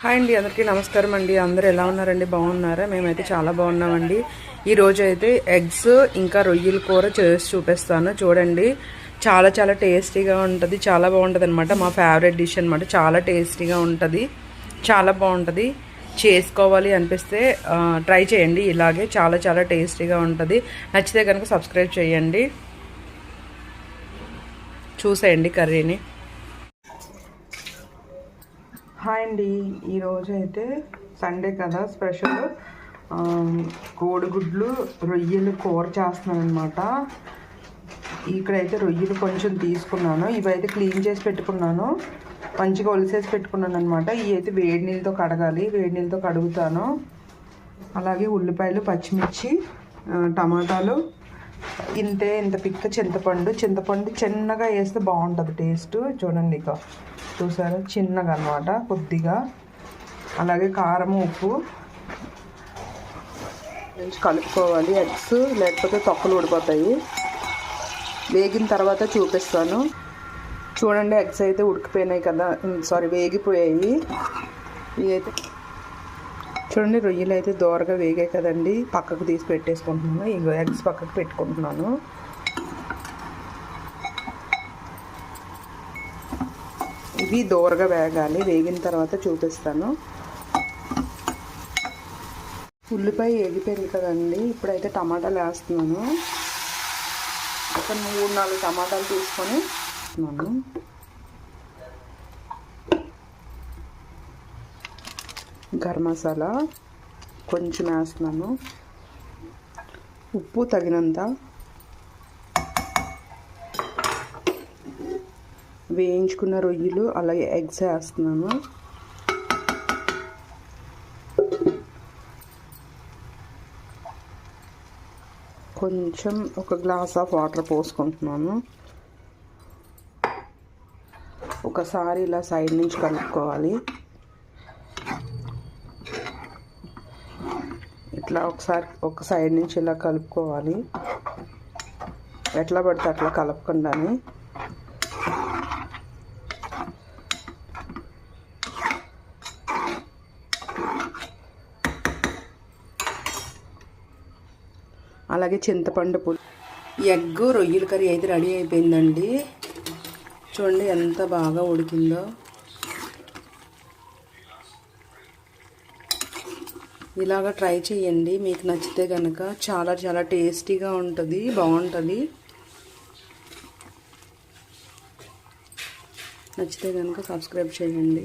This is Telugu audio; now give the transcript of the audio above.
హాయ్ అండి, అందరికీ నమస్కారం అండి. అందరూ ఎలా ఉన్నారండి? బాగున్నారా? మేమైతే చాలా బాగున్నామండి. ఈరోజు అయితే ఎగ్స్ ఇంకా రొయ్యల కూర చేసి చూపిస్తాను. చూడండి, చాలా చాలా టేస్టీగా ఉంటుంది, చాలా బాగుంటుంది అనమాట. మా ఫేవరెట్ డిష్ అనమాట. చాలా టేస్టీగా ఉంటుంది, చాలా బాగుంటుంది. చేసుకోవాలి అనిపిస్తే ట్రై చేయండి. ఇలాగే చాలా చాలా టేస్టీగా ఉంటుంది. నచ్చితే కనుక సబ్స్క్రైబ్ చేయండి, చూసేయండి కర్రీని. హాయ్ అండి, ఈరోజు అయితే సండే కదా, స్పెషల్ కోడిగుడ్లు రొయ్యలు కూర చేస్తున్నాను అనమాట. ఇక్కడైతే రొయ్యలు కొంచెం తీసుకున్నాను, ఇవైతే క్లీన్ చేసి పెట్టుకున్నాను, మంచిగా ఒలిసేసి పెట్టుకున్నాను అనమాట. ఇవి అయితే వేడి నీళ్ళతో కడగాలి, వేడి నీళ్ళతో కడుగుతాను. అలాగే ఉల్లిపాయలు, పచ్చిమిర్చి, టమాటాలు, ఇంత పిక్క చింతపండు చిన్నగా వేస్తే బాగుంటుంది టేస్ట్. చూడండి, ఇక చూసారా, చిన్నగా అన్నమాట, కొద్దిగా. అలాగే కారం, ఉప్పు కలుపుకోవాలి. ఎగ్స్ లేకపోతే తొక్కలు ఊడిపోతాయి. వేగిన తర్వాత చూపిస్తాను. చూడండి, ఎగ్స్ అయితే ఉడికిపోయినాయి కదా, వేగిపోయాయి. ఇవి అయితే చూడండి, రొయ్యలు అయితే దోరగా వేగాయి కదండి. పక్కకు తీసి పెట్టేసుకుంటున్నాను. ఇగో ఎగ్స్ పక్కకు పెట్టుకుంటున్నాను. ఇవి దోరగా వేగాలి, వేగిన తర్వాత చూపిస్తాను. ఉల్లిపాయ వేగిపోయింది కదండి. ఇప్పుడైతే టమాటాలు వేస్తున్నాను. ఒక 3-4 టమాటాలు తీసుకొని వేస్తున్నాను. గరం మసాలా కొంచెం వేస్తున్నాను, ఉప్పు తగినంత, వేయించుకున్న రొయ్యలు అలాగే ఎగ్స్ వేస్తున్నాను. కొంచెం ఒక గ్లాస్ ఆఫ్ వాటర్ పోసుకుంటున్నాను. ఒకసారి ఇలా సైడ్ నుంచి కలుపుకోవాలి. ఇట్లా ఒక సైడ్ నుంచి ఇలా కలుపుకోవాలి. ఎట్లా పడితే అట్లా కలపకుండానే. అలాగే చింతపండు పులుసు. ఎగ్ రొయ్యల కర్రీ అయితే రెడీ అయిపోయిందండి. చూడండి ఎంత బాగా ఉడికిందో. ఇలాగ ట్రై చేయండి, మీకు నచ్చితే కనుక. చాలా చాలా టేస్టీగా ఉంటుంది, బాగుంటుంది. నచ్చితే కనుక సబ్స్క్రైబ్ చేయండి.